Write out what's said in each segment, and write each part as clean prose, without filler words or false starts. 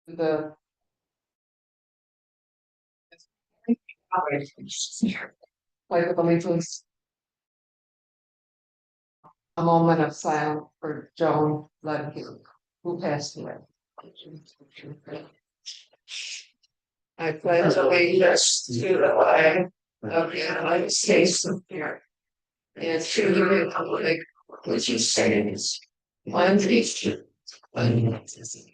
the like of allegiance. A moment of silence for Joan Ledbetter, who passed away. I pledge allegiance to the flag of the United States of America and to the republic which it stands, one nation, indivisible,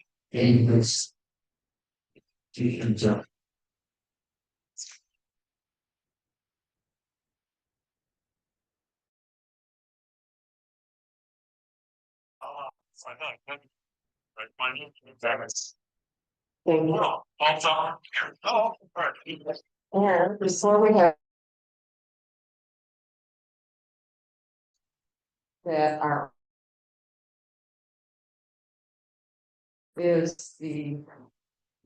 with and before we have that are is the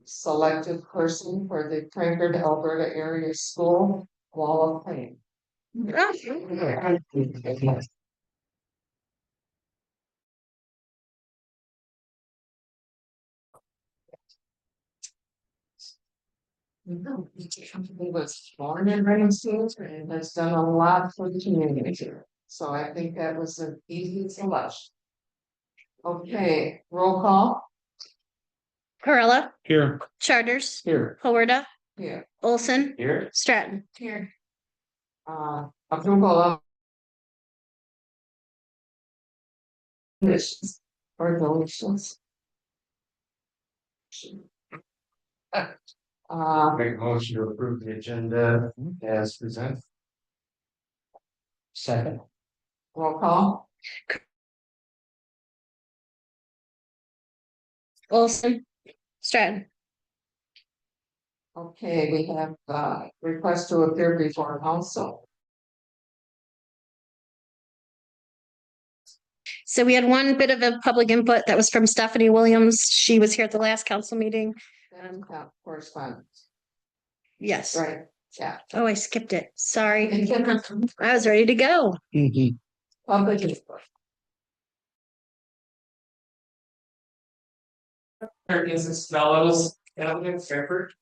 selected person for the Crankford, Alberta Area School Wall of Fame. He was born in Rensselaer and has done a lot for the community. So I think that was an easy selection. Okay, roll call. Corella, Here. Charters, Here. Hawarda, Here. Olson, Here. Stratton. Here. Approval of conditions or donations. Make a motion to approve the agenda as presented. Second. Roll call. Olson, Stratton. Okay, we have request to appear before council. So we had one bit of a public input that was from Stephanie Williams. She was here at the last council meeting. And correspondence. Yes. Right, yeah. Oh, I skipped it. Sorry. I was ready to go. Public input. Business fellows, Elegant Fairford.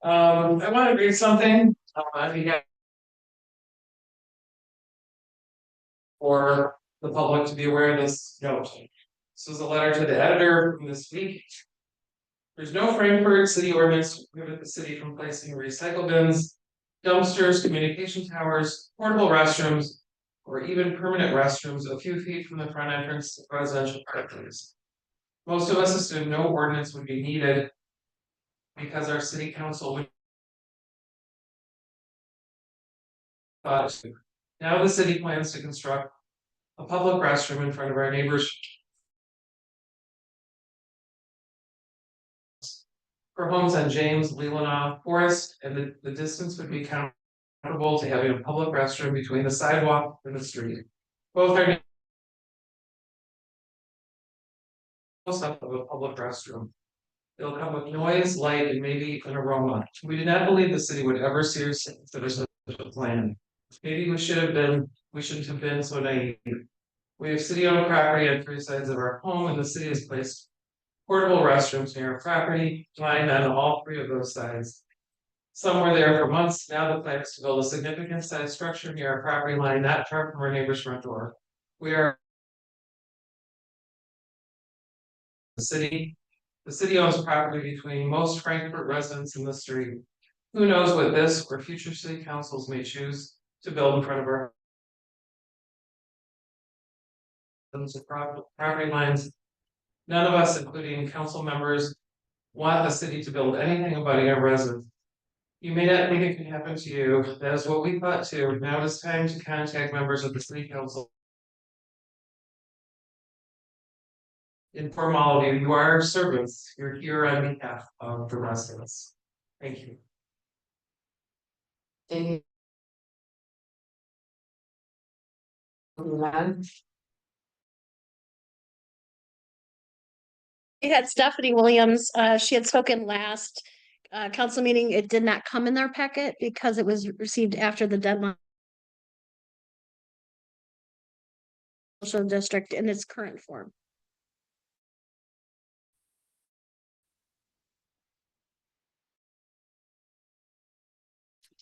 I want to read something on behalf for the public to be aware of this note. This is a letter to the editor from this week. There's no Frankfurt city ordinance to prohibit the city from placing recycle bins, dumpsters, communication towers, portable restrooms, or even permanent restrooms a few feet from the front entrance to residential properties. Most of us assume no ordinance would be needed because our city council would. Now the city plans to construct a public restroom in front of our neighbors. For homes on James, Leelanau, Forest, and the distance would be comparable to having a public restroom between the sidewalk and the street. Both are of a public restroom. It'll come with noise, light, and maybe an aroma. We did not believe the city would ever seriously consider such a plan. Maybe we shouldn't have been so naive. We have city-owned property on 3 sides of our home, and the city has placed portable restrooms near our property, lying on all 3 of those sides. Some were there for months. Now the plan is to build a significant size structure near our property line, not far from our neighbor's front door. The city owns property between most Frankfurt residents in the street. Who knows what this or future city councils may choose to build in front of our property lines. None of us, including council members, want the city to build anything abutting our residents. You may not think it can happen to you. That is what we thought too. Now it's time to contact members of the city council. Inform all of you, you are our servants. You're here on behalf of the residents. Thank you. Any none? We had Stephanie Williams. She had spoken last council meeting. It did not come in their packet because it was received after the deadline. Social district in its current form.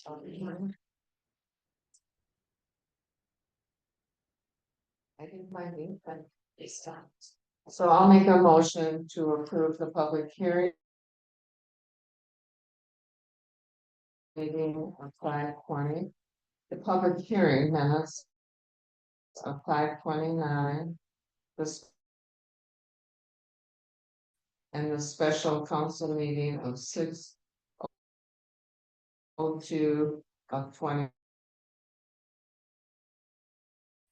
I didn't find it, but it's done. So I'll make a motion to approve the public hearing. Meeting of 5:20. The public hearing minutes. Of 5:29. This. And the special council meeting of 6:02 of 20.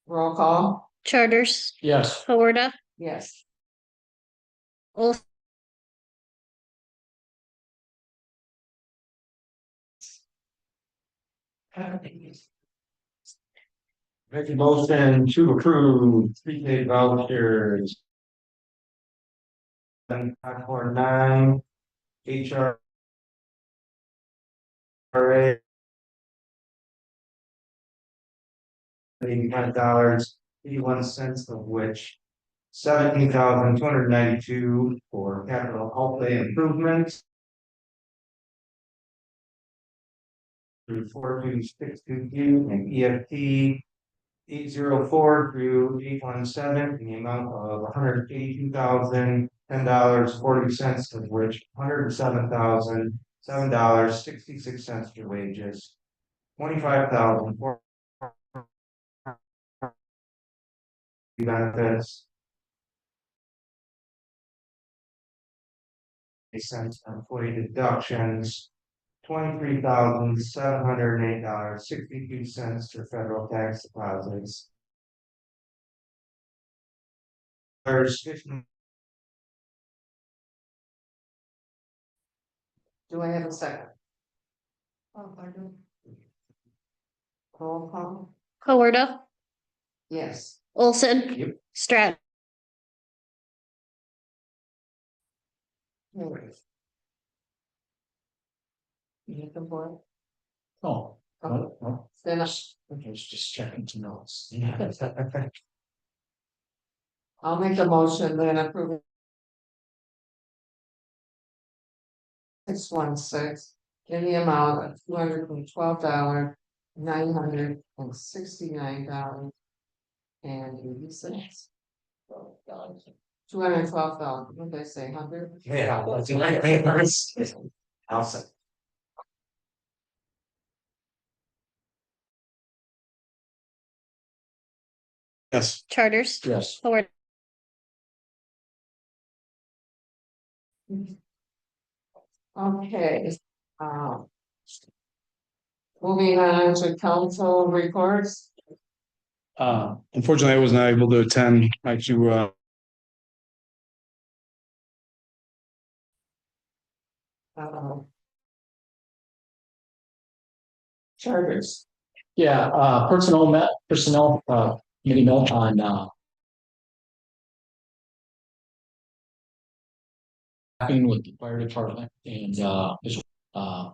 Roll call, Charters, Yes. Florida, yes. Olson, Make a motion to approve prepaid vouchers. 549 HR. $85, 81 cents of which 17,292 for capital outlay improvements. Through 4262 and EFT 804 through 817 in the amount of $182,010.40, of which $107,007.66 for wages, 25,000 for benefits, cents for employee deductions, $23,708.62 for federal tax deposits. There's 15. Do I have a second? Roll call, Florida, yes. Olson, Yep. Strat, You can board, Oh. finish. Okay, it's just checking some notes. I'll make a motion then approve. 616 in the amount of $212,969.80. $212,000, what did I say, 100? Yeah, I'll say. Yes. Charters, Yes. Florida, Okay, moving on to council reports. Unfortunately, I was not able to attend. I had to, Charters, Yeah, personnel, committee met on, working with the fire department and,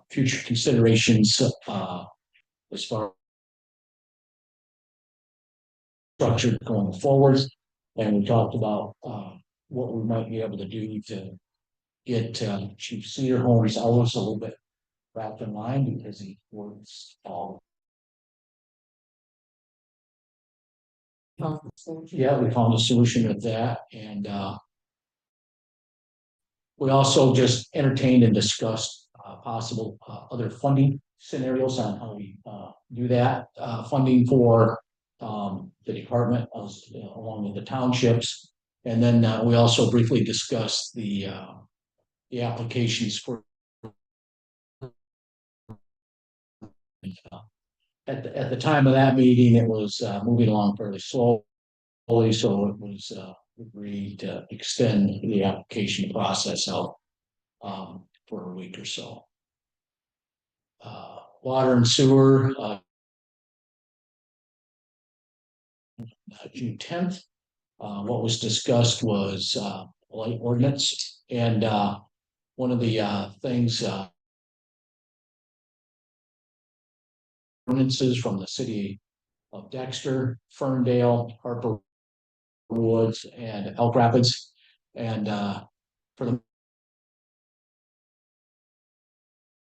future considerations, as far structure going forward. And we talked about, what we might be able to do to get, Chief Cedarholm's hours a little bit wrapped in line because he works all. Yeah, we found a solution with that and, we also just entertained and discussed possible other funding scenarios on how we do that. Funding for the department along with the townships. And then we also briefly discussed the applications for at the time of that meeting, it was moving along fairly slowly, so it was agreed to extend the application process out for a week or so. Water and sewer, June 10th. What was discussed was light ordinance, and one of the things ordinances from the city of Dexter, Ferndale, Harper Woods, and Elk Rapids, and for the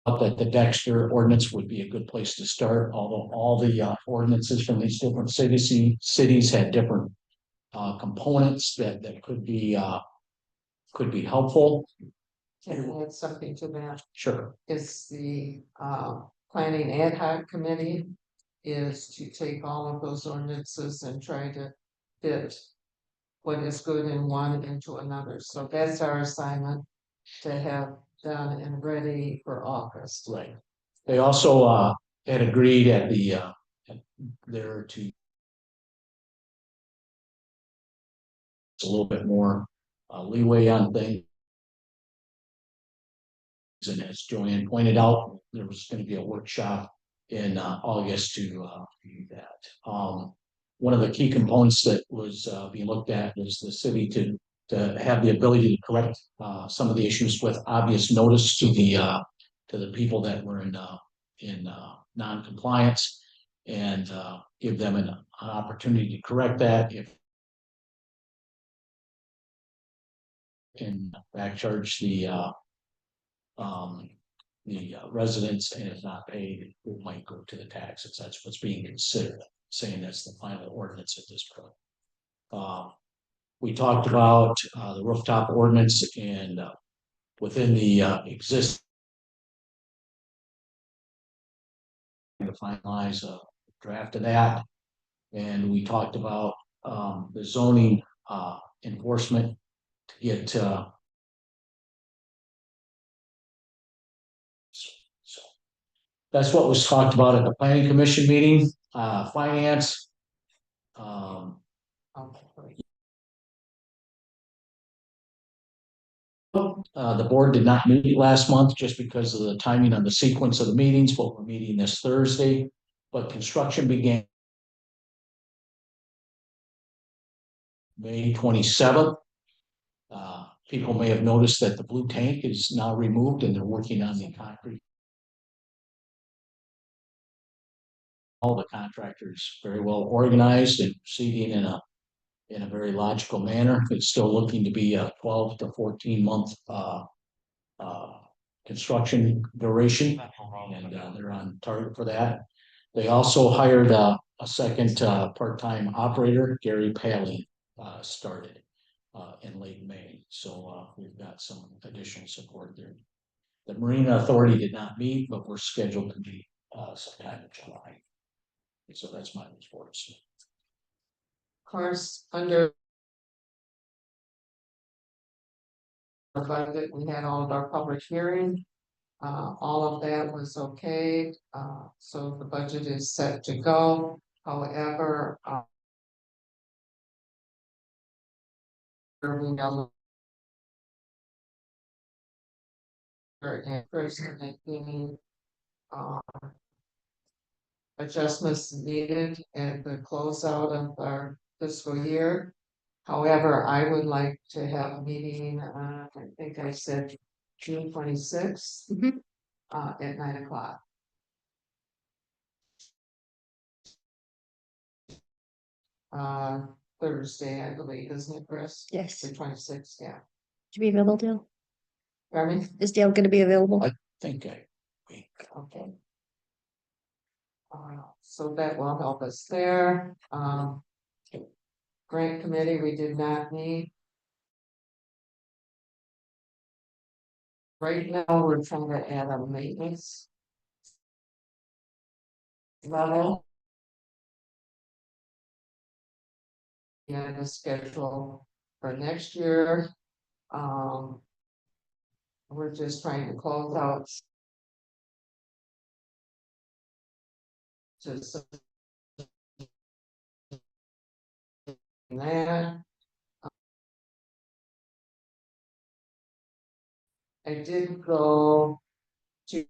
that the Dexter ordinance would be a good place to start, although all the ordinances from these different cities had different components that could be helpful. Can I add something to that? Sure. Is the planning ad hoc committee is to take all of those ordinances and try to fit what is good in one into another. So that's our assignment to have done and ready for August. Right. They also had agreed at there to a little bit more leeway on things. And as Joanne pointed out, there was going to be a workshop in August to do that. One of the key components that was being looked at was the city to have the ability to correct some of the issues with obvious notice to the people that were in non-compliance, and give them an opportunity to correct that if and back charge the residents, and if not paid, it might go to the taxes. That's what's being considered, saying that's the final ordinance at this point. We talked about the rooftop ordinance, and within the existing to finalize a draft of that. And we talked about the zoning enforcement to get so that's what was talked about at the planning commission meeting. Finance. The board did not meet last month just because of the timing on the sequence of the meetings, but we're meeting this Thursday. But construction began May 27th. People may have noticed that the blue tank is now removed and they're working on the concrete. All the contractors very well organized and proceeding in a very logical manner. It's still looking to be a 12 to 14 month construction duration, and they're on target for that. They also hired a second part-time operator, Gary Paley, started in late May. So we've got some additional support there. The Marina Authority did not meet, but we're scheduled to meet sometime in July. So that's my report. Of course, under the budget, we had all of our public hearing. All of that was okay. So the budget is set to go. However, we know adjustments needed at the closeout of our fiscal year. However, I would like to have a meeting, I think I said June 26th Mhm. At 9 o'clock. Thursday, I believe, isn't it, Chris? Yes. The 26th, yeah. To be available, Dale? Pardon me? Is Dale gonna be available? Okay. Okay. So that will help us there. Grant committee, we did not meet. Right now, we're trying to add a maintenance level. Yeah, the schedule for next year. We're just trying to close out. Just that. I did go to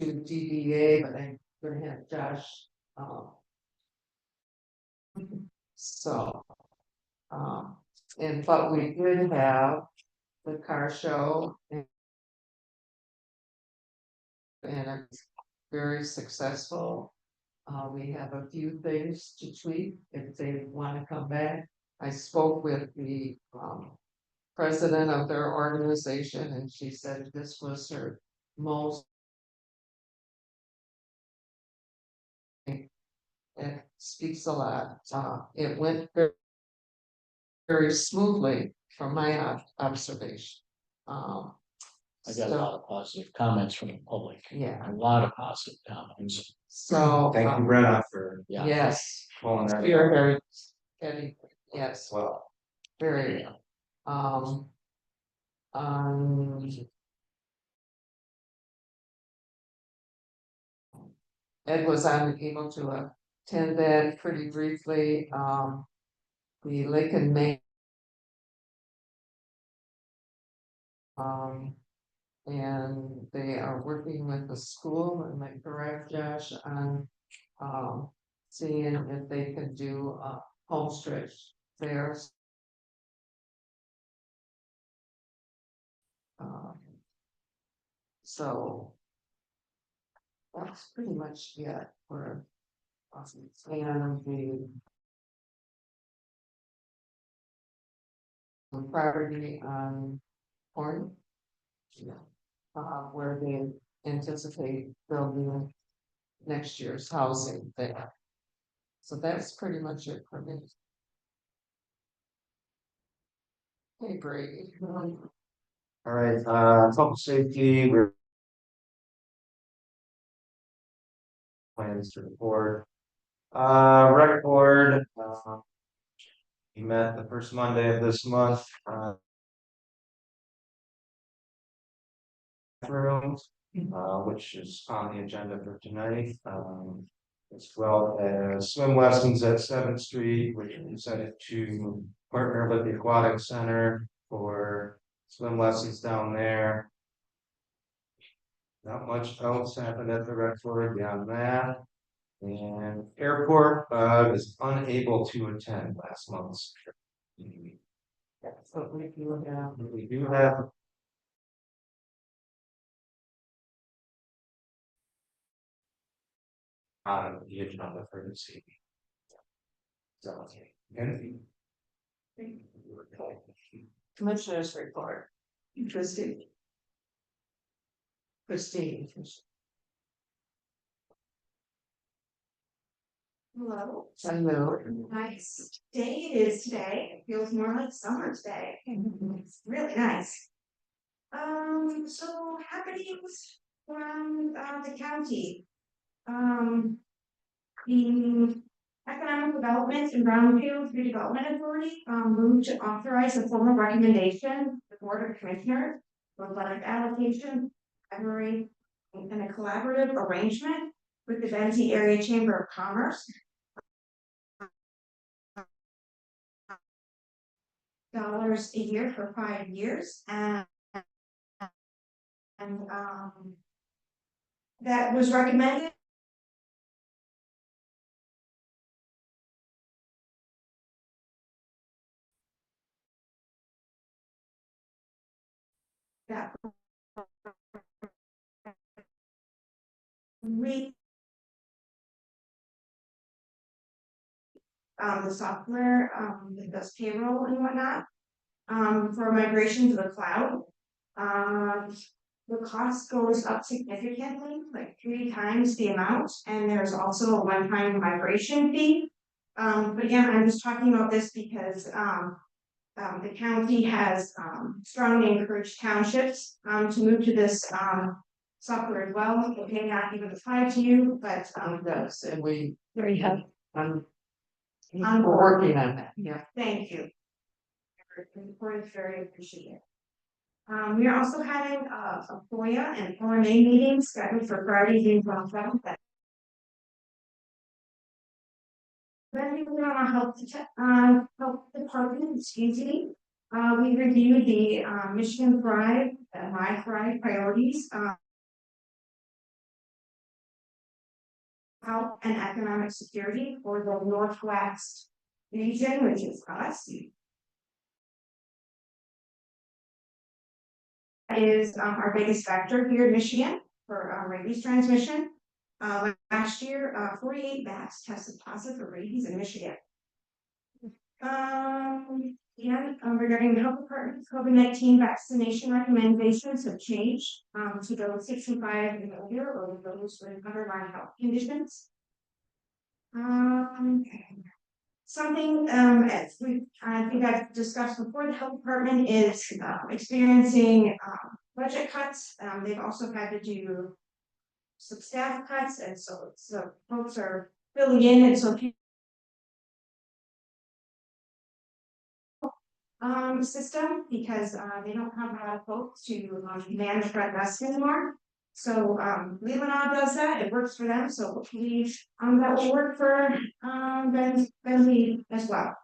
DBA, but I'm gonna have Josh. So, but we did have the car show. And it's very successful. We have a few things to tweak if they want to come back. I spoke with the president of their organization, and she said this was her most. It speaks a lot. It went very smoothly from my observation. I got a lot of positive comments from the public, Yeah, a lot of positive comments, so. Thank you, Brenna, for yeah. Yes, pulling that. you're very, Eddie, yes, Well, very, um. Ed was unable to attend that pretty briefly, the Lake and Maine. And they are working with the school, am I correct, Josh, on, seeing if they can do, home stretch fairs. So. That's pretty much it for. And the property on Horn. Yeah. Where they anticipate building next year's housing there. So that's pretty much it for me. Hey Brady. all right, public safety, we're. Plans to report. Rec board, we met the first Monday of this month, rooms, which is on the agenda for tonight, as well as swim lessons at 7th Street, which we decided to partner with the Aquatic Center for swim lessons down there. Not much else happened at the rec board beyond that. And airport, was unable to attend last month's trip. So We do have. On the agenda for this evening. So, and. Commissioners report. Interesting. Christine. Hello, Hello. nice day it is today. It feels more like summer today. It's really nice. So happenings from the county. The Economic Development and Brownfield Redevelopment Authority moved to authorize a formal recommendation, the Board of Commissioners, for land allocation, February, and a collaborative arrangement with the Benzie Area Chamber of Commerce. Dollars a year for 5 years, and that was recommended. That we the software that does payroll and whatnot for migration to the cloud. The cost goes up significantly, like 3 times the amount, and there's also a one-time migration fee. But again, I'm just talking about this because the county has strongly encouraged townships to move to this software as well. It may not even apply to you, but Yes, and we, There you have. I'm working on that, yeah. thank you. The report is very appreciated. We are also having a FOIA and OMA meeting scheduled for Friday, June 12th. Then we were on health department, excuse me. We reviewed the Michigan Thrive, My Thrive priorities. Health and economic security for the Northwest region, which is us. That is our biggest factor here in Michigan for rabies transmission. Last year, 48 bats tested positive for rabies in Michigan. Yeah, regarding the health department's COVID-19 vaccination recommendations have changed, to those 65 and older or those with underlying health conditions. Something, as I think I've discussed before, the health department is, experiencing, budget cuts. They've also had to do some staff cuts, and so folks are filling in, and so system because they don't have a lot of folks to manage front desk anymore. So Lebanon does that, it works for them, so hopefully that will work for Ben as well.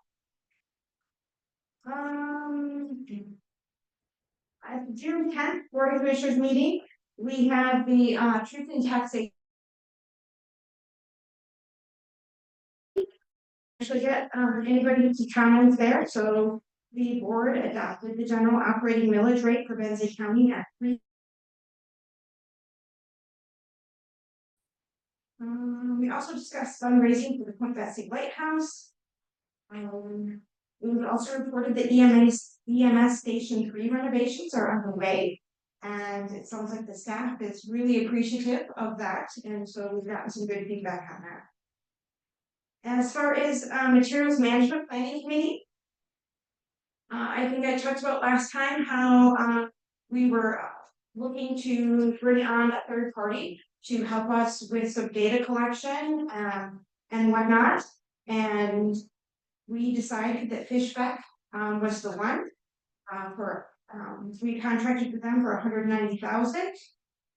At the June 10th Board of Commissioners meeting, we have the truth in taxation. Actually get anybody to comments there, so the board adopted the general operating millage rate for Benzie County at 3. We also discussed fundraising for the Point Bessie Lighthouse. We also reported that EMS Station 3 renovations are underway. And it sounds like the staff is really appreciative of that. And so we've gotten some good feedback on that. As far as materials management planning committee, I think I talked about last time how we were looking to bring on a third party to help us with some data collection and whatnot. And we decided that Fishbeck was the one for we contracted with them for 190,000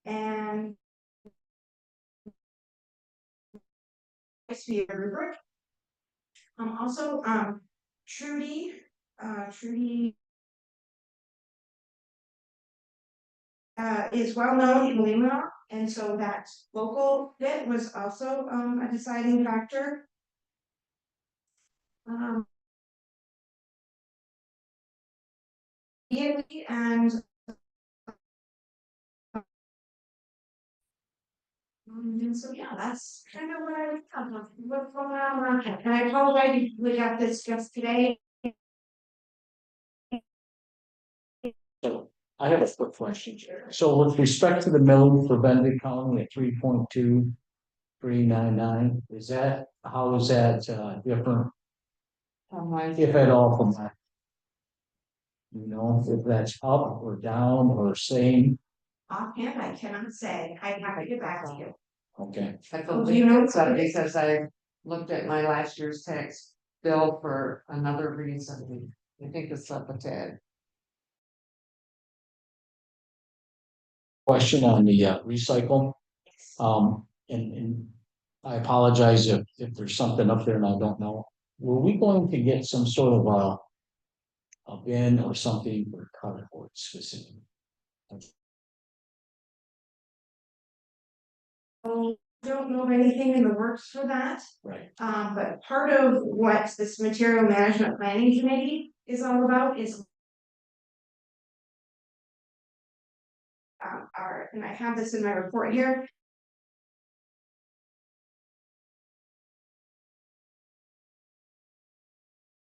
and rubric. Also Trudy is well known in Lima, and so that local bit was also a deciding factor. And so yeah, that's kind of what what's going on. And I apologize we got this just today. So I have a quick question. So with respect to the mill for Benedict County at 3.2399, is that, how is that different, if at all, from that? You know, if that's up or down or same? Offhand, I cannot say. I have to get back to you. Okay, I Oh, do believe you know it's up because I looked at my last year's tax bill for another reason. I think it's up a tad. question on the recycle. And I apologize if there's something up there and I don't know. Were we going to get some sort of a bin or something for cardboard specifically? Don't know of anything in the works for that. Right. But part of what this material management planning committee is all about is and I have this in my report here.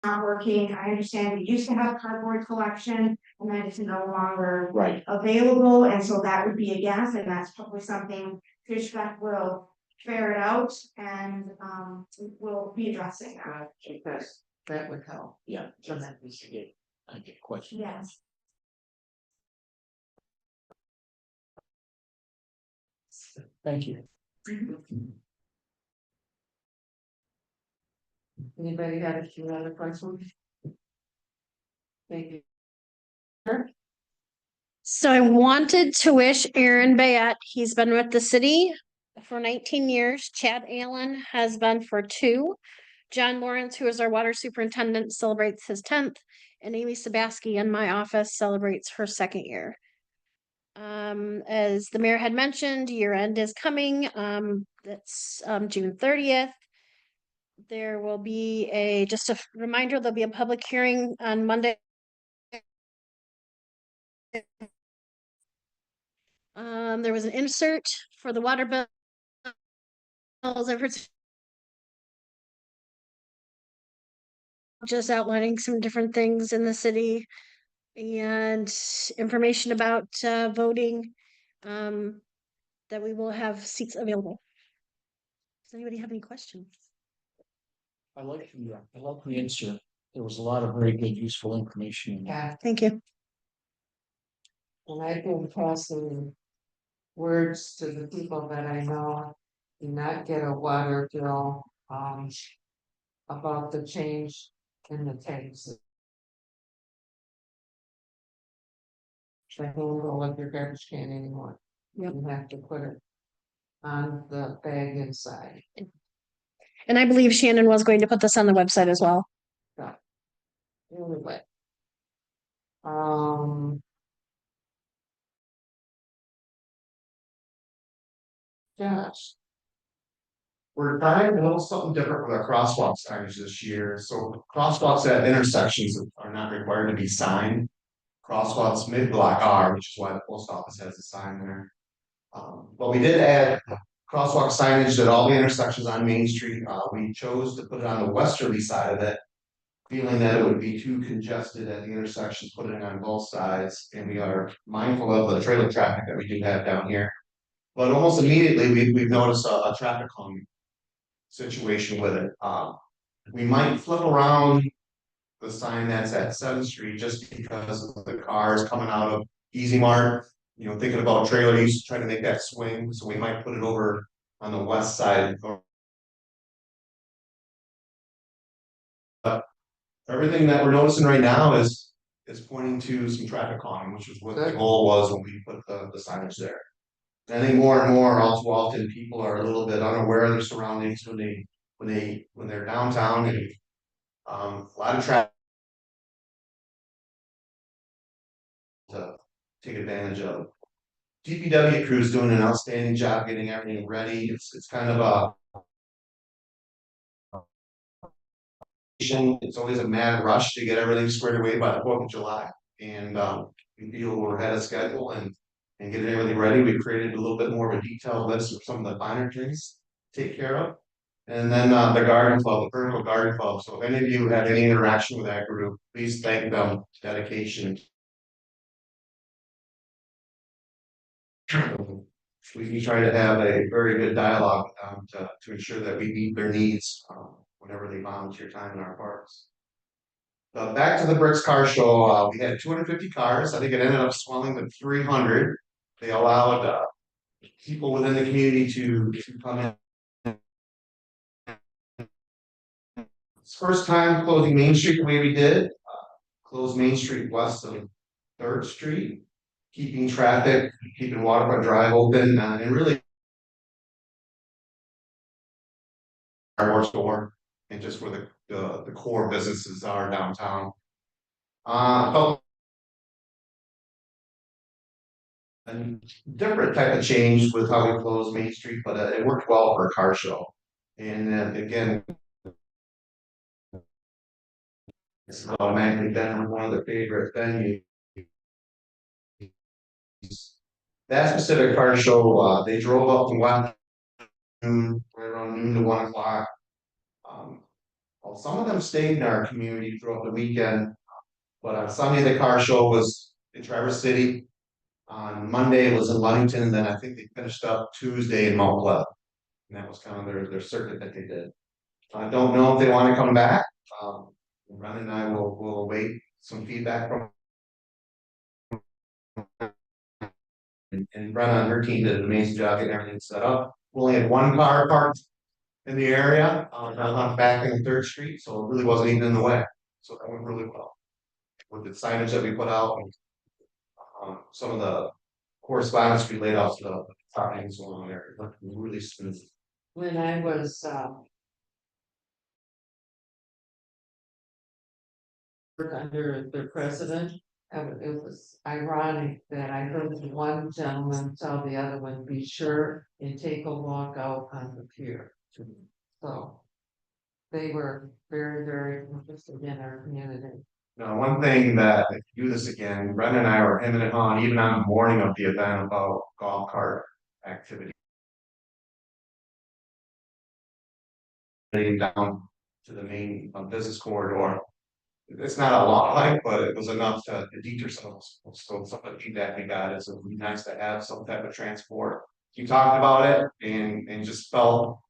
Not working. I understand we used to have cardboard collection and that is no longer Right. available, and so that would be a guess, and that's probably something Fishback will ferret out and we'll be addressing that. Because that would help. Yeah. Tremendously. I get question. Yes. Thank you. Anybody have any other questions? Thank you. So I wanted to wish Aaron Bayette, he's been with the city for 19 years. Chad Allen has been for 2. John Lawrence, who is our water superintendent, celebrates his 10th. And Amy Sabaski in my office celebrates her 2nd year. As the mayor had mentioned, year end is coming. That's June 30th. There will be just a reminder, there'll be a public hearing on Monday. There was an insert for the water bills. I've heard just outlining some different things in the city and information about voting. That we will have seats available. Does anybody have any questions? I like the insert. There was a lot of very good, useful information. in there. Yeah, Thank you. and I've been passing words to the people that I know, do not get a water bill, about the change in the tanks. I don't go with your garbage can anymore. You have to put it on the bag inside. And I believe Shannon was going to put this on the website as well. Anyway. Josh, We're trying a little something different with our crosswalk signage this year, so crosswalks at intersections are not required to be signed. Crosswalks mid-block are, which is why the post office has a sign there. But we did add crosswalk signage at all the intersections on Main Street, we chose to put it on the westerly side of it. Feeling that it would be too congested at the intersections, putting it on both sides, and we are mindful of the trailer traffic that we do have down here. But almost immediately, we've noticed a traffic calming situation with it. We might flip around the sign that's at 7th Street just because of the cars coming out of Easy Mart, you know, thinking about trailer use, trying to make that swing, so we might put it over on the west side. Everything that we're noticing right now is pointing to some traffic calming, which is what the goal was when we put the signage there. I think more and more, all too often, people are a little bit unaware of their surroundings when they're downtown, and a lot of traffic to take advantage of. DPW crew is doing an outstanding job getting everything ready. It's kind of it's always a mad rush to get everything squared away by the 4th of July. And we feel we're ahead of schedule and getting everything ready. We've created a little bit more of a detailed list of some of the finer things to take care of. And then the garden club, the Vertical Garden Club. So if any of you have any interaction with that group, please thank them. Dedication. We try to have a very good dialogue with them to ensure that we meet their needs whenever they volunteer time in our parks. Back to the Bricks Car Show, we had 250 cars. I think it ended up swelling to 300. They allowed people within the community to come in. It's first time closing Main Street the way we did. Close Main Street west of 3rd Street, keeping traffic, keeping Waterfront Drive open, and really our store and just where the core businesses are downtown. A different type of change with how we close Main Street, but it worked well for a car show. And again, it's automatically been one of the favorite venues. That specific car show, they drove up from right around noon to 1 o'clock. Well, some of them stayed in our community throughout the weekend, but on Sunday the car show was in Traverse City. On Monday it was in Ludington, and then I think they finished up Tuesday in Mount Pleasant. And that was kind of their circuit that they did. I don't know if they want to come back. Ron and I will await some feedback from. And Brenna and her team did an amazing job getting everything set up. We only had one car parked in the area, back in 3rd Street, so it really wasn't even in the way. So that went really well. With the signage that we put out, and some of the correspondence we laid out to the toppings along there, it looked really smooth. when I was, under the president, it was ironic that I heard one gentleman tell the other one, be sure and take a walk out on the pier. So they were very, very interested in our community. Now, one thing that if you do this again, Brendan and I were hemming and hawing even on the morning of the event about golf cart activity. Down to the main business corridor. It's not a lot like, but it was enough to deter some of those. So some of the feedback we got is it would be nice to have some type of transport. You talked about it and just felt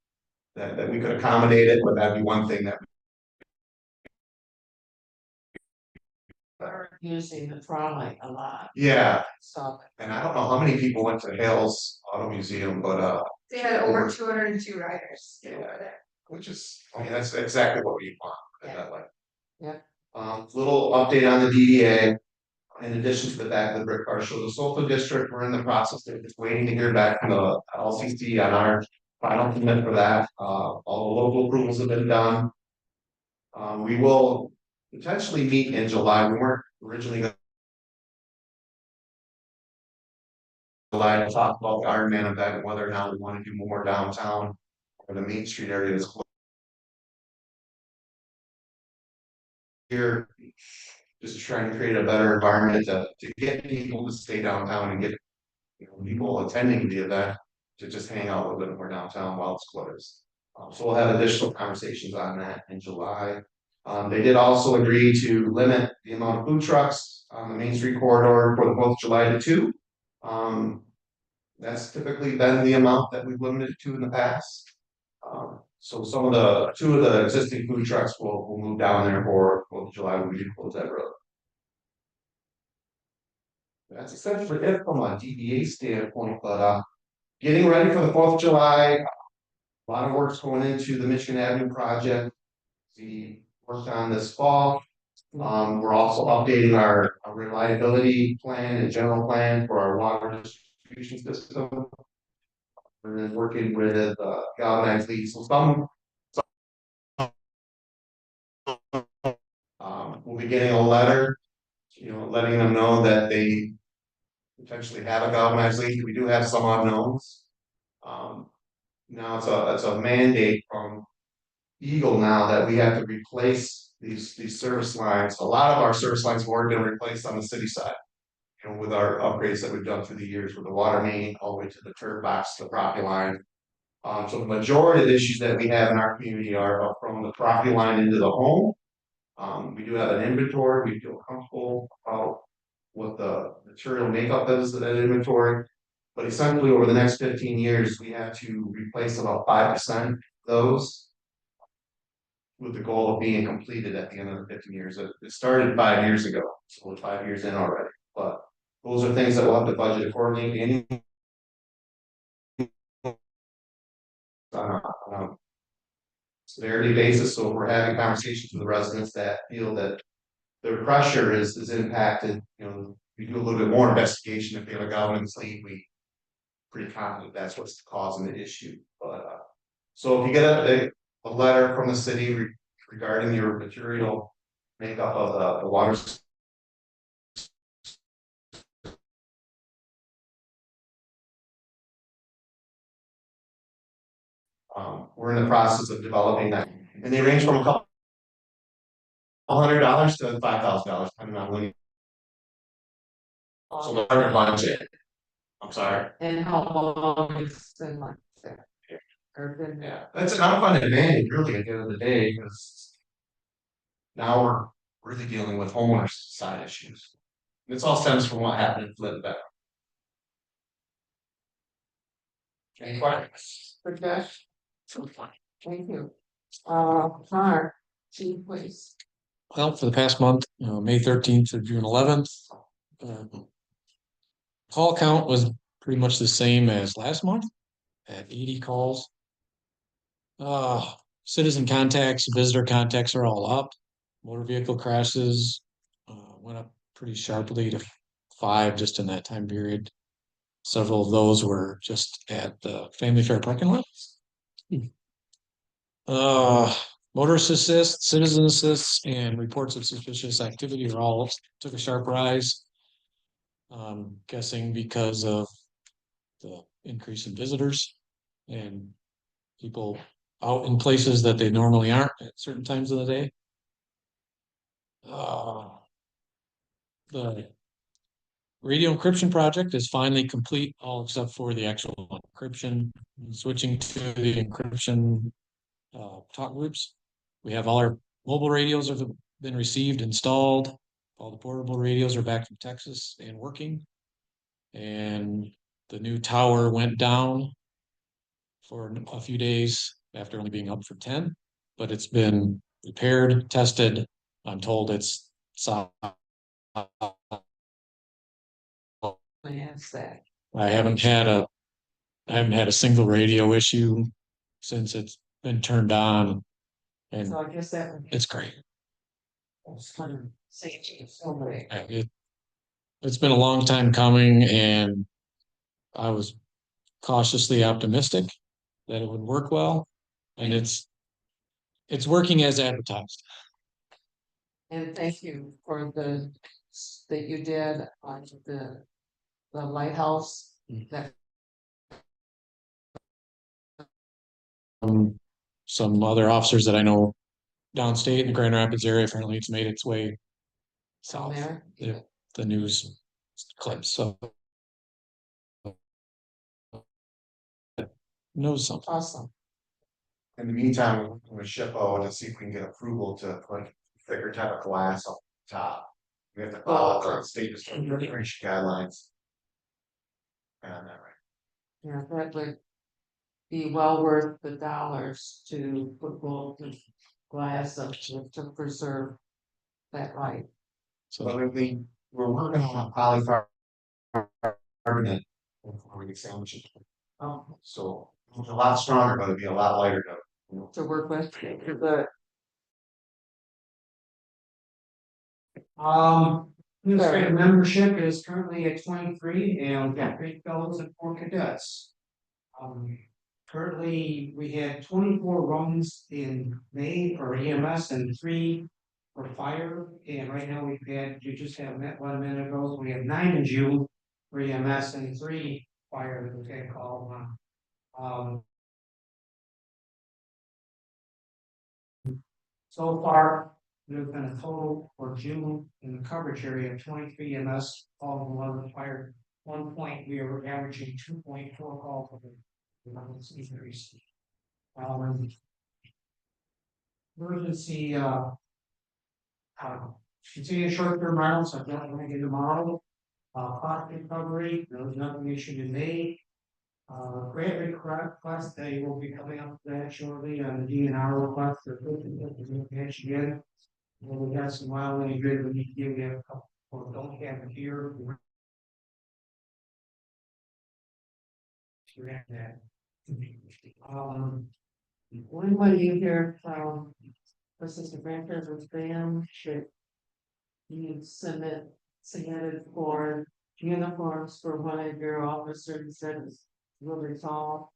that we could accommodate it, but that'd be one thing that. We're using the trolley a lot, Yeah, so. and I don't know how many people went to Hales Auto Museum, but They had over 202 riders Yeah. over there. which is, I mean, that's exactly what we want, put it that way. Yeah. Little update on the DDA. In addition to the back of the brick car show, the Sofa District, we're in the process of just waiting to hear back from the LCC on our final commit for that. All the local approvals have been done. We will potentially meet in July. We weren't originally gonna July to talk about the Ironman event, and whether or not we want to do more downtown or the Main Street area is closed. Here, just trying to create a better environment to get people to stay downtown and get people attending the event to just hang out a little bit more downtown while it's closed. So we'll have additional conversations on that in July. They did also agree to limit the amount of food trucks on the Main Street corridor for the 4th of July to 2. That's typically been the amount that we've limited it to in the past. So two of the existing food trucks will move down there for 4th of July when we do close that road. That's essentially it from a DDA standpoint, but getting ready for the 4th of July. A lot of work's going into the Michigan Avenue project. We worked on this fall. We're also updating our reliability plan and general plan for our water distribution system. And then working with galvanized leads. So we'll be getting a letter, letting them know that they potentially have a galvanized lead. We do have some unknowns. Now it's a mandate from Eagle now that we have to replace these service lines. A lot of our service lines have already been replaced on the city side. With our upgrades that we've done through the years with the water main all the way to the turf box, the property line. So the majority of the issues that we have in our community are from the property line into the home. We do have an inventory. We feel comfortable about what the material makeup is of that inventory. But essentially over the next 15 years, we have to replace about 5% of those, with the goal of being completed at the end of the 15 years. It started 5 years ago, so we're 5 years in already. But those are things that we'll have to budget accordingly. On a severity basis, so if we're having conversations with the residents that feel that their pressure is impacted, we do a little bit more investigation. If they have a galvanized lead, we pretty confident that's what's causing the issue. But so if you get a letter from the city regarding your material makeup of the water. We're in the process of developing that, and they range from a couple $100 to $5,000, depending on when. So the hard budget. I'm sorry. And how long it's been like that? Yeah, that's an unfunded advantage, really, at the end of the day, because now we're really dealing with homeowners side issues. This all stems from what happened in Flint Beck. Any questions? For Josh? Thank you. Mark, chief, please. Well, for the past month, May 13th to June 11th. Call count was pretty much the same as last month at 80 calls. Citizen contacts, visitor contacts are all up. Motor vehicle crashes went up pretty sharply to 5 just in that time period. Several of those were just at the Family Fair parking lot. Motorist assist, citizen assists, and reports of suspicious activity are all took a sharp rise. Guessing because of the increase in visitors and people out in places that they normally aren't at certain times of the day. The radio encryption project is finally complete, all except for the actual encryption. Switching to the encryption talk groups. We have all our mobile radios have been received, installed. All the portable radios are back from Texas and working. And the new tower went down for a few days after only being up for 10, but it's been repaired, tested. I'm told it's solid. That's that. I haven't had a single radio issue since it's been turned on, and So I guess that would. it's great. Safety, so great. It's been a long time coming, and I was cautiously optimistic that it would work well, and it's working as advertised. And thank you for that you did on the lighthouse. That Some other officers that I know downstate in the Grand Rapids area, apparently it's made its way down south. there. The news clips, so knows something. Awesome. In the meantime, we're gonna ship over to see if we can get approval to put thicker type of glass on top. We have to follow the state discrimination guidelines. And that right. Yeah, that would be well worth the dollars to put gold and glass up to preserve that light. So But we're working on a polycarbonate before we get sandwiches. Oh, So it's a lot stronger, but it'd be a lot lighter to. to work with, Administrative membership is currently at 23, and we've got 3 fellows and 4 cadets. Currently, we had 24 runs in May for EMS and 3 for fire, and right now you just have met 1 minute ago, we have 9 in June for EMS and 3 fire that we've had called on. So far, there's been a total for June in the coverage area of 23 EMS, all of 11 fire. 1 point, we were averaging 2.4 calls for the increase. Emergency, continuing short-term rentals, I've got one in tomorrow. Cost recovery, there was nothing issued in May. Grant request, they will be coming up to that shortly on the DNR request, they're looking at the pitch again. And we got some wildland grid, we need to give you a couple, or don't have it here. You're at that. when you hear from Assistant Grantors with BAM, should you submitted for uniforms for one of your officers that is will resolve?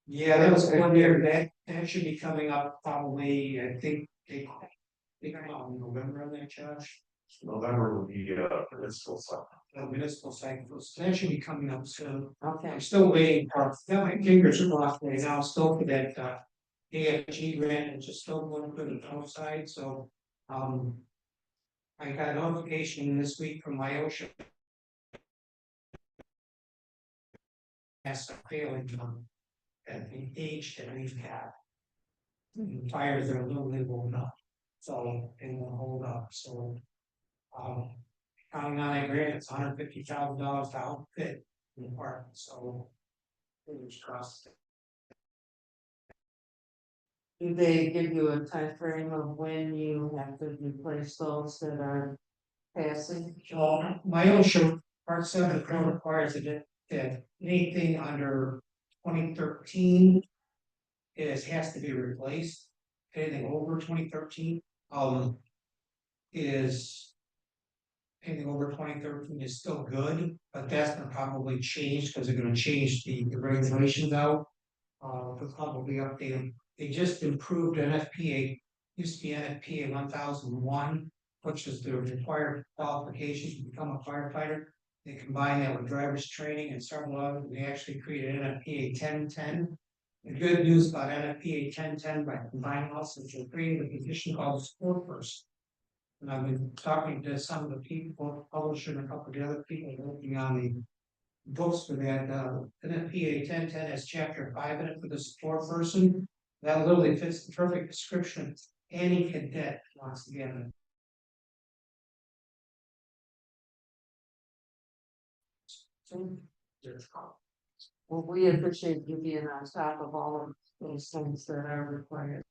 Yeah, that was one year, that should be coming up probably, I think, they come out in November on that charge. November will be municipal stuff. Municipal cycles, that should be coming up soon. Okay, I'm still waiting for, got my fingers crossed right now, still for that AFG grant, and just still going to the outside, so. I got a notification this week from my OSHA. As a failing at the age that we've had. Fires are literally blown up, so they won't hold up, so. Counting on that grant, it's $150,000 to outfit the apartment, so. Fingers crossed. do they give you a time frame of when you have to replace those that are passing? My OSHA part 7 code requires that anything under 2013 has to be replaced. Anything over 2013 is anything over 2013 is still good, but that's gonna probably change because they're gonna change the regulations out. They'll probably update them. They just improved NFPA, used to be NFPA 1001, which is the required qualifications to become a firefighter. They combine that with driver's training and several others. They actually created NFPA 1010. The good news about NFPA 1010 by combining also, is creating a position called sport person. And I've been talking to some of the people, publisher and a couple of the other people working on the books for that. NFPA 1010 has chapter 5 in it for the sport person. That literally fits the perfect description. Any cadet wants to get Well, we appreciate you being on top of all of those things that are required.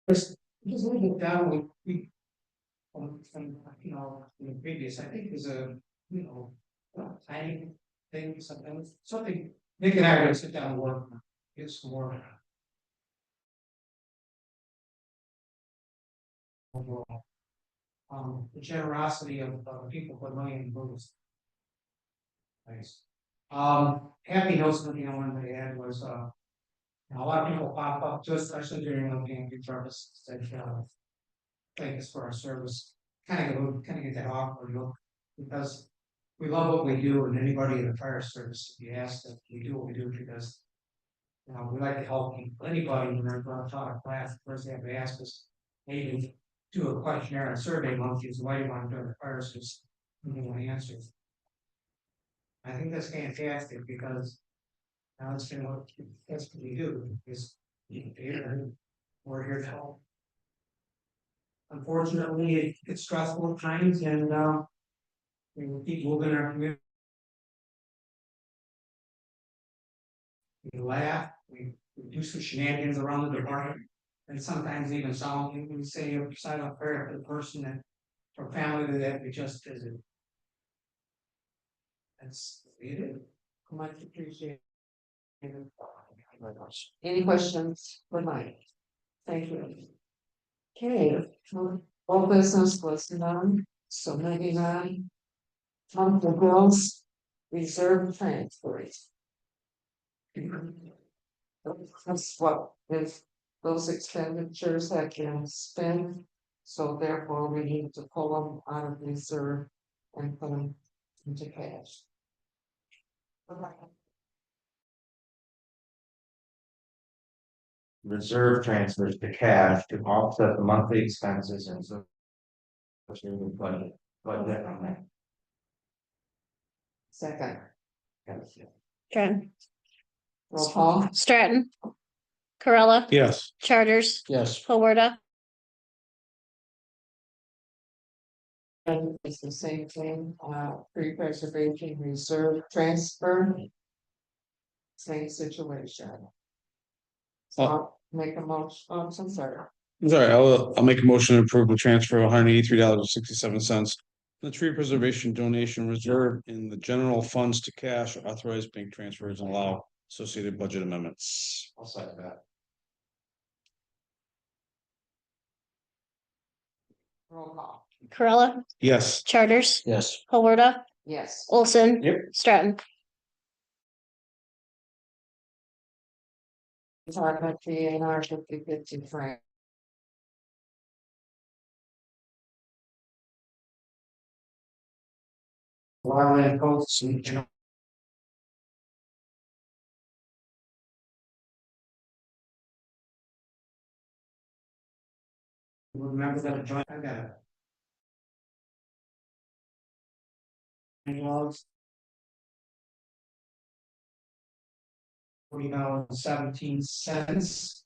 Because we look down, you know, in the previous, I think there's a, you know, tiny thing, something, Nick and I are gonna sit down and work, get some more. Overall. The generosity of people for money and books. Nice. Happy notes that the one they had was, a lot of people pop up to us, especially during the pantry service, said, thank us for our service. Kind of get that awkward look, because we love what we do, and anybody in the fire service, we ask that we do what we do because. You know, we like to help people, anybody when they're going to talk a class, first they have to ask us, maybe do a questionnaire and survey monkeys, why do you want to go to the fire service? And they want answers. I think that's fantastic because now it's been what that's what we do is we're here to help. Unfortunately, it's stressful at times and we keep moving our community. We laugh, we do some shenanigans around the department, and sometimes even some, we say a silent prayer for the person that, or family that we just visited. That's it. Much appreciated. Any questions for Mike? Thank you. Okay, all business was none, so moving on. The bills, reserve transfers. That's what if those expenditures have been spent, so therefore we need to pull them out of reserve and put them into cash. Reserve transfers to cash to offset the monthly expenses and so. Budget on that. Second, Stratton, roll call. Stratton. Corella. Yes. Charters. Yes. Hawarda. And it's the same thing, pre-preservation reserve transfer. Same situation. So I'll make a motion, oh, I'm sorry. I'm sorry, I'll make a motion to approve the transfer of $183.67. The tree preservation donation reserve in the general funds to cash, authorize bank transfers and allow associated budget amendments. I'll second that. Roll call. Corella. Yes. Charters. Yes. Hawarda. Yes. Olson. Yep. Stratton. Talk about the ANR 50/50 frame. Wildland coats and, you know. Remember that joint, I got it. Logs. $40.17.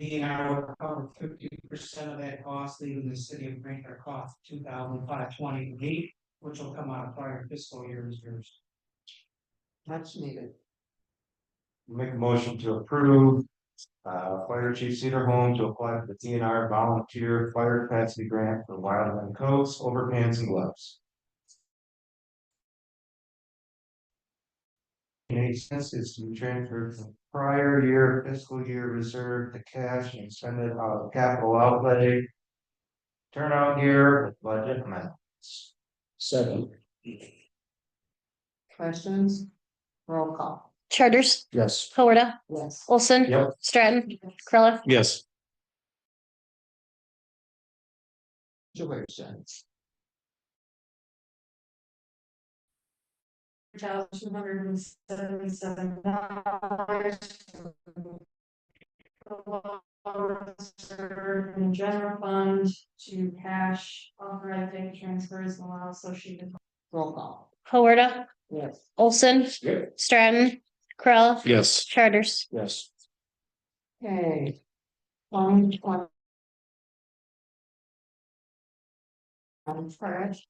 DNR will cover 50% of that cost, leaving the city of Grant our cost $2,528, which will come out of prior fiscal year reserves. Much needed. Make a motion to approve. Fire Chief Cedar Home to apply for the DNR volunteer fire capacity grant for wildland coats, overpants and gloves. Makes sense is to be transferred from prior year fiscal year reserve to cash and spend it out of capital outlay. Turnout year with budget amounts. Second. Questions? Roll call. Charters. Yes. Hawarda. Yes. Olson. Yep. Stratton. Corella. Yes. Situations. $277. In general fund to cash authorizing transfers and allow associated. Roll call. Hawarda. Yes. Olson. Yep. Stratton. Corella. Yes. Charters. Yes. Okay. Trash.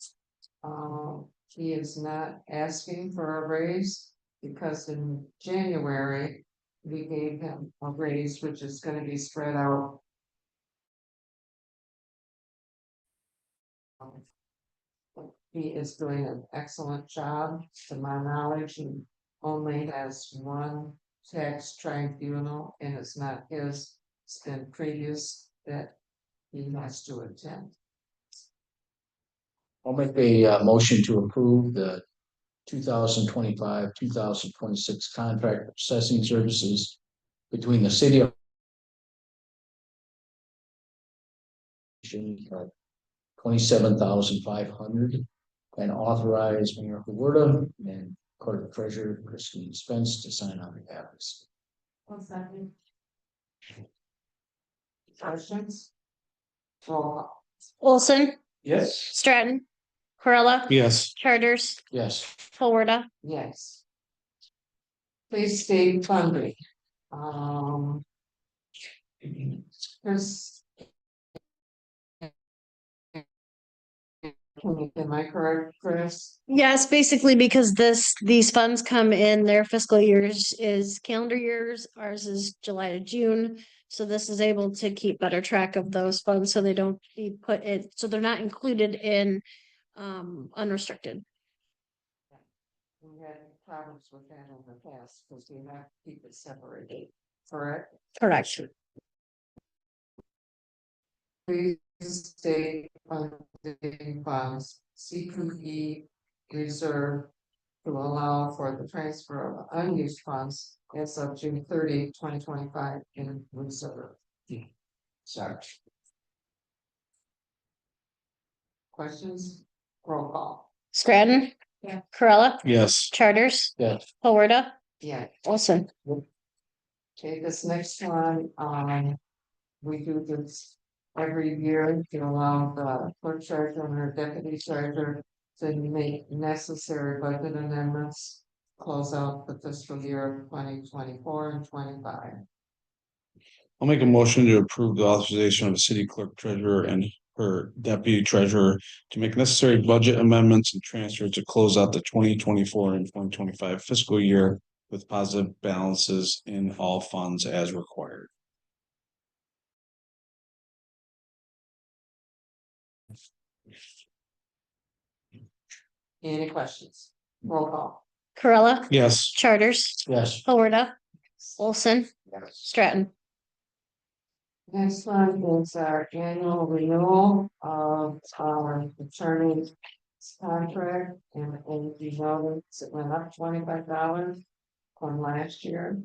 He is not asking for a raise because in January, we gave him a raise, which is gonna be spread out. He is doing an excellent job, to my knowledge, he only has one tax tribunal, and it's not his, it's been previous that he has to attend. I'll make a motion to approve the 2025, 2026 contract assessing services between the city of 27,500 and authorize Mayor Huerta and Court Treasurer Christine Spence to sign on behalf of the city. Questions? Roll call. Olson, Yes. Stratton, Corolla. Yes. Charters, Yes, Florida. Yes. Please state funding. Chris. Am I correct, Chris? Yes, basically because these funds come in their fiscal years is calendar years, ours is July to June. So this is able to keep better track of those funds so they don't be put in, so they're not included in unrestricted. We had problems with that in the past because we have to keep it separated, correct? Correct. Please state funding funds, CPE reserve to allow for the transfer of unused funds as of June 30, 2025 in reserve. sorry. Questions? Roll call. Stratton. Yeah. Corolla. Yes. Charters. Yes, Florida. Yeah, Olson. okay, this next one, we do this every year to allow the clerk treasurer and her deputy treasurer to make necessary budget amendments, close out the fiscal year of 2024 and 25. I'll make a motion to approve the authorization of the city clerk treasurer and her deputy treasurer to make necessary budget amendments and transfers to close out the 2024 and 2025 fiscal year with positive balances in all funds as required. Any questions? Roll call. Corolla. Yes. Charters. yes, Florida. Olson. Stratton. Next one is our annual renewal of our attorney's contract, and you notice it went up $25 from last year.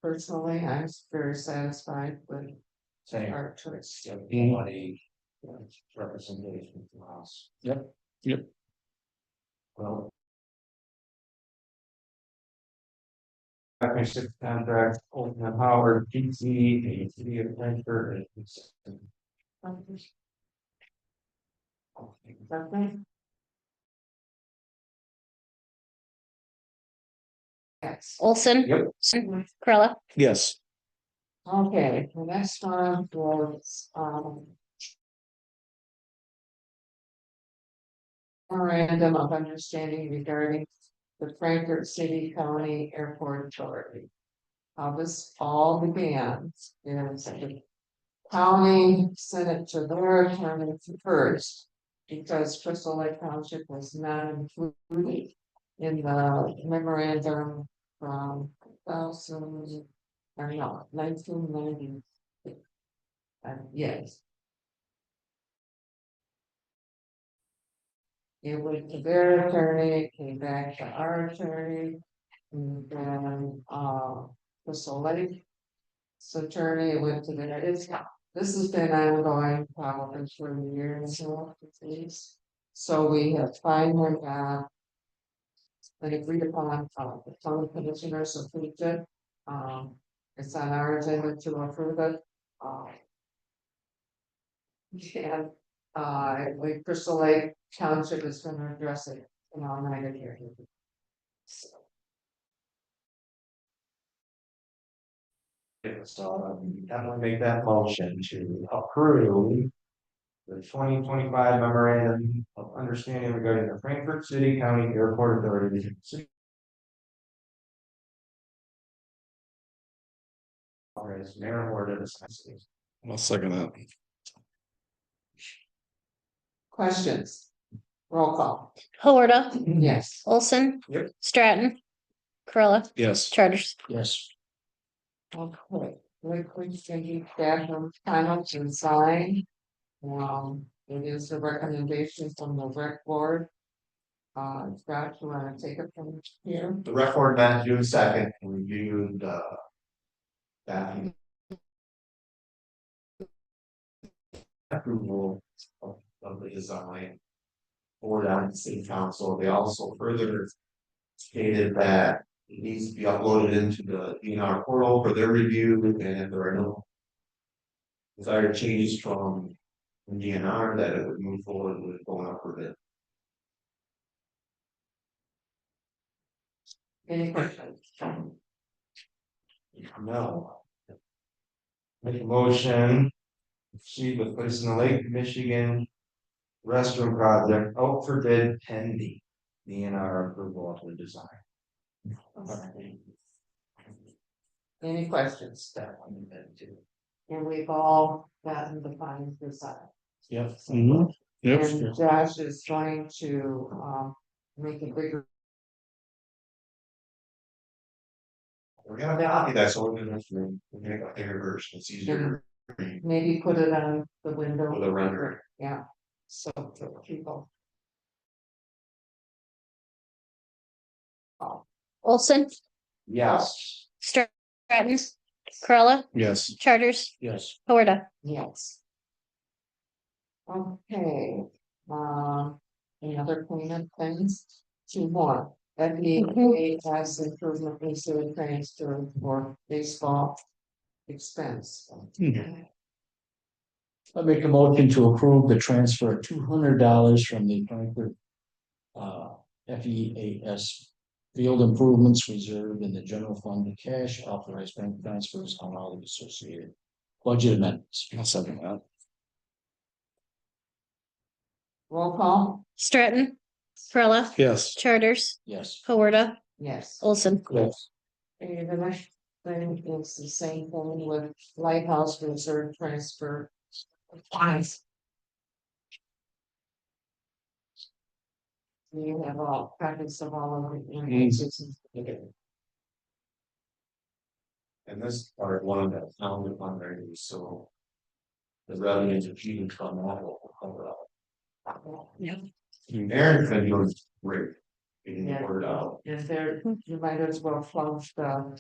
Personally, I'm very satisfied with Same. our choice. Anybody, representation from us. yep, Well. Partnership contract, Open Howard, PC, and City of Frankfurt. Yes. Olson. Yep. Corolla. Yes. Okay, the next one was, memorandum of understanding regarding the Frankfurt City County Airport Authority. How this all began is the county sent it to their attorney first, because Crystal Lake Township was not included in the memorandum from 1990. Yes. It went to their attorney, came back to our attorney, and then, Crystal Lake's attorney went to their, this has been ongoing probably for a year and so at least. So we have finally got an agreed upon, the county commissioners approved it. It's on our agenda to approve it. And, with Crystal Lake Township is gonna address it in all night here. So, I'm gonna make that motion to approve the 2025 memorandum of understanding regarding the Frankfurt City County Airport Authority. As mayor or to the city. I'll second that. Questions? Roll call. Hawarda, Yes. Olson. Yep. Stratton. Corolla, Yes. Charters. Yes. Okay, liquid drinking staff of finance and sign. It is a recommendation from the rec board. Scott, you wanna take it from here? The rec board met June 2nd and reviewed that approval of the design. Forward on to city council. They also further stated that it needs to be uploaded into the DNR portal for their review, and if there are no desired changes from DNR, that it would move forward with going up with it. Any questions? No. Make a motion. Proceed with placing the Lake Michigan restroom project out for bid pending DNR approval of the design. Any questions? And we've all gotten the final design. Yep. Mhm. Yep. And Josh is trying to make a bigger, We're gonna copy that, so we're gonna make a bigger version, it's easier to read maybe put it on the window. with a rendering. Yeah, so for people. Olson, Yes. Stratton. Corolla, Yes. Charters. Yes. Hawarda. Yes. Okay, any other cleanup things? 2 more. FDA has improvement in sewer transfer for baseball expense. I make a motion to approve the transfer of $200 from the Frankfurt FEAS field improvements reserved in the general fund to cash, authorized bank transfers on all the associated budget amendments. I'll second that. Roll call? Stratton. Corolla, Yes. Charters. Yes. Hawarda, Yes. Olson. Yes. And the next thing is the same thing with Lighthouse Reserve Transfer. Funds. You have all packets of all of it. And this part, one of the town of fundraisers, so. The revenues achieved from that will cover up. Aaron's been doing great. Getting the word out. Is there, you might as well flush the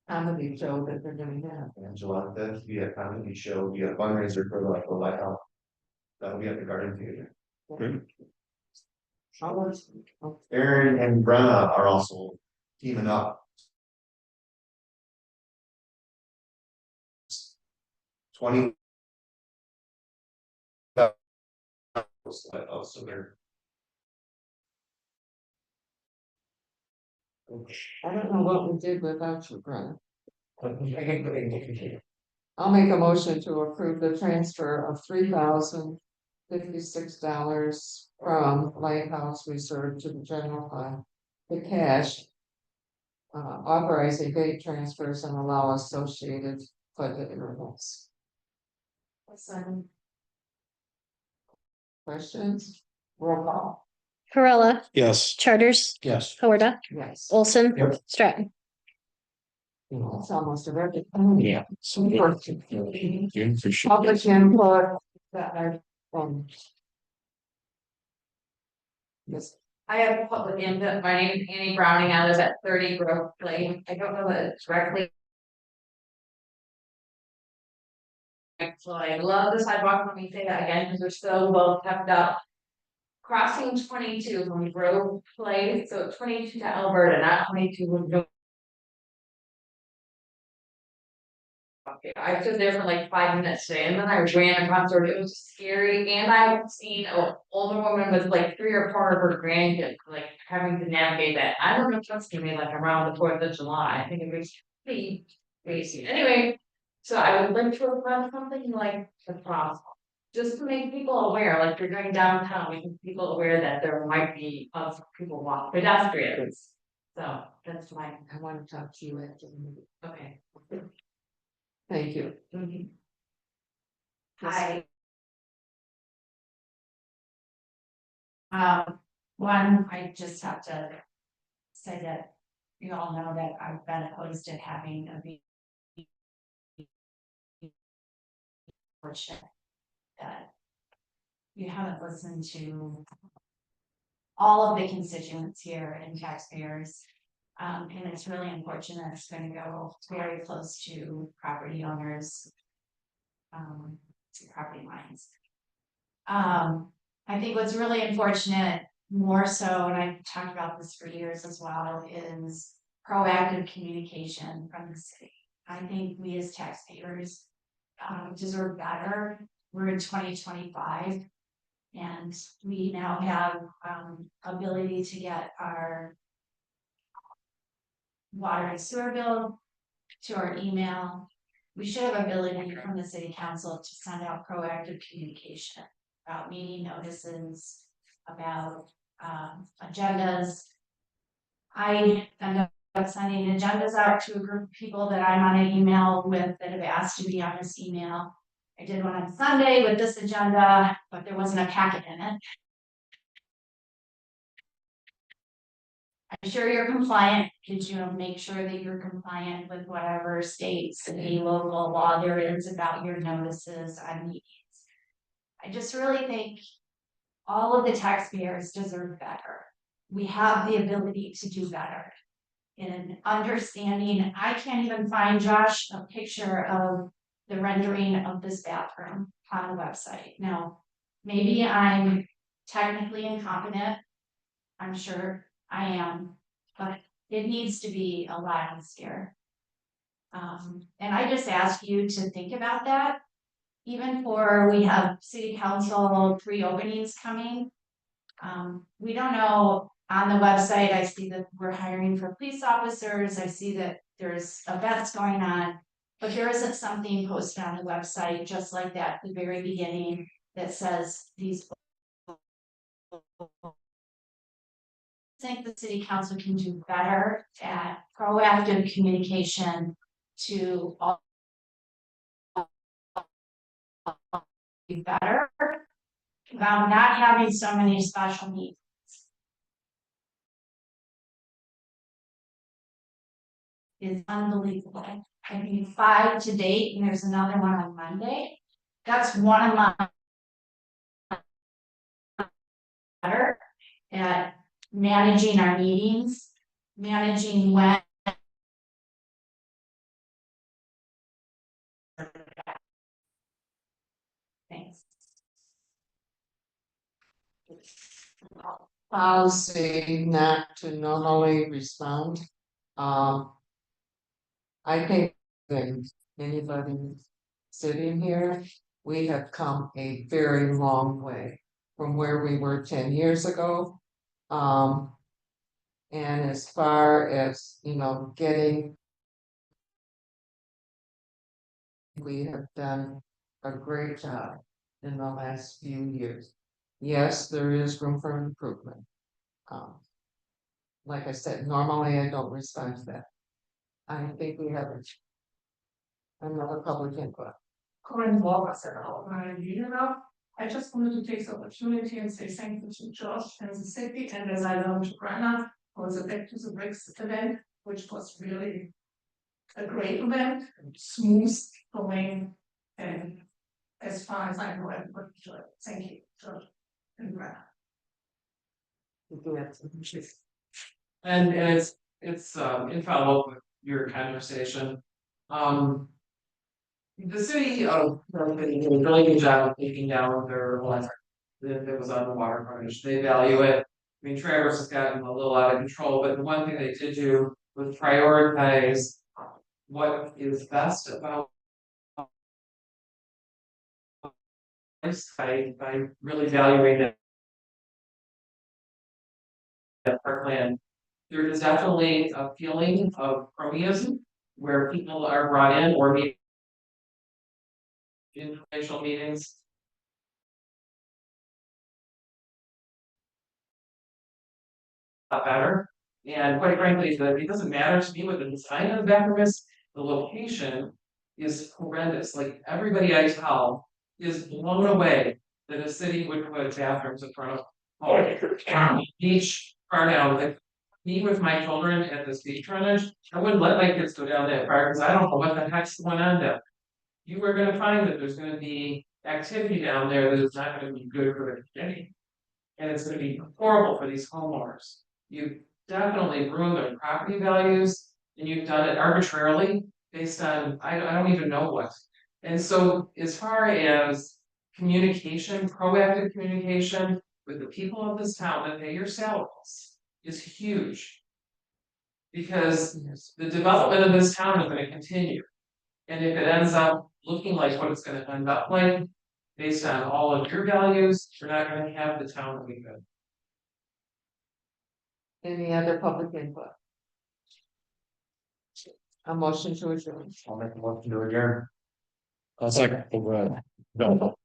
comedy show that they're gonna have. Angela, that'll be a comedy show, be a fundraiser for like the lighthouse. That'll be at the Garden Theater. How much? Aaron and Brenna are also teaming up. 20. So they're. I don't know what we did without you, Brent. I'll make a motion to approve the transfer of $3,056 from Lighthouse Reserve to the general fund. The cash. Authorizing bank transfers and allow associated budget intervals. Questions? Roll call. Corolla, Yes. Charters. Yes. Hawarda, Yes. Olson. Yep. Stratton. It's almost a record. Yeah. You appreciate Public input that Yes, I have public input. My name is Annie Browning. I live at 30 Grove Lane. I don't know that it's directly. So I love the sidewalk. Let me say that again, because they're so well kept up. Crossing 22 from Grove Place, so 22 to Alberta, not 22 would go. Okay, I stood there for like 5 minutes today, and then I ran across the road. It was scary, and I've seen an older woman with like 3 or 4 of her grandkids, like having to navigate that. I don't know if that's gonna be like around the 4th of July. I think it was pretty crazy. Anyway, so I would like to request something like the cross just to make people aware, like you're going downtown, making people aware that there might be other people walk pedestrians. So that's why I want to talk to you after the meeting. okay. Thank you. Hi. One, I just have to say that you all know that I've been opposed to having a fortunate that you haven't listened to all of the constituents here and taxpayers. And it's really unfortunate. It's going to go very close to property owners. To property lines. I think what's really unfortunate, more so, and I've talked about this for years as well, is proactive communication from the city. I think we as taxpayers deserve better. We're in 2025, and we now have ability to get our water and sewer bill to our email. We should have ability from the city council to send out proactive communication about meeting notices, about agendas. I end up sending agendas out to a group of people that I'm on an email with that have asked to be on this email. I did one on Sunday with this agenda, but there wasn't a packet in it. I'm sure you're compliant, because you make sure that you're compliant with whatever state, city, local law there is about your notices on meetings. I just really think all of the taxpayers deserve better. We have the ability to do better. In understanding, I can't even find, Josh, a picture of the rendering of this bathroom on the website. Now, maybe I'm technically incompetent. I'm sure I am, but it needs to be a lot easier. And I just ask you to think about that. Even for, we have city council pre-openings coming. We don't know, on the website, I see that we're hiring for police officers. I see that there's events going on, but there isn't something posted on the website just like that at the very beginning that says these. I think the city council can do better at proactive communication to all. Be better about not having so many special meetings. Is unbelievable. I mean, 5 to date, and there's another one on Monday. That's one of my better at managing our meetings, managing when. Thanks. Policy not to normally respond. I think that anybody sitting here, we have come a very long way from where we were 10 years ago. And as far as, getting. We have done a great job in the last few years. Yes, there is room for improvement. Like I said, normally I don't respond to that. I think we have another public input. Corinne Walker said, I just wanted to take the opportunity and say thank you to Josh and the city, and as I learned to Brenna for the Back to the Bricks event, which was really a great event, smooth going, and as far as I know, everybody enjoyed it. Thank you, Josh and Brenna. And it's in follow up with your conversation. The city of Burlington did a really good job of taking down their electric that was on the water frontage. They value it. I mean, Traverse has gotten a little out of control, but the one thing they did do was prioritize what is best about by really valuing that parkland. There is definitely a feeling of cronyism where people are brought in or meet informational meetings better. And quite frankly, it doesn't matter to me what the design of the bathroom is, the location is horrendous. Like everybody I tell is blown away that a city would put bathrooms in front of homes. Beach, far down, like me with my children at this beach frontage, I wouldn't let my kids go down that far because I don't know what the heck's going on there. You are gonna find that there's gonna be activity down there that is not gonna be good for the community. And it's gonna be horrible for these homeowners. You definitely ruined their property values, and you've done it arbitrarily based on, I don't even know what. And so as far as communication, proactive communication with the people of this town that pay your salaries is huge. Because the development of this town is gonna continue. And if it ends up looking like what it's gonna end up like, based on all of your values, you're not gonna have the town that we could. Any other public input? A motion to adjourn. I'll make a motion to adjourn. Second. No.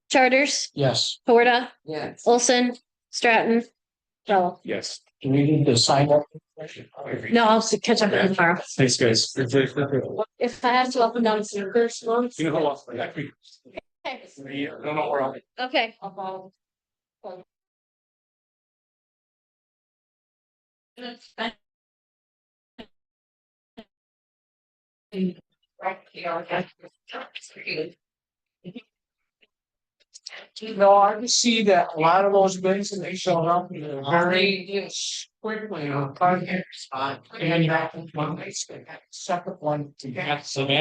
Charters, Yes. Porta, Yes. Olson, Stratton, Rella. Yes. Do we need to sign up? No, I'll catch up with you tomorrow. Thanks, guys. If I have to up and down the first one. You know how long? I don't know where I'll be. Okay. You know, I can see that a lot of those bids, and they showed up very quickly on 5 years. And that one, they second one to get.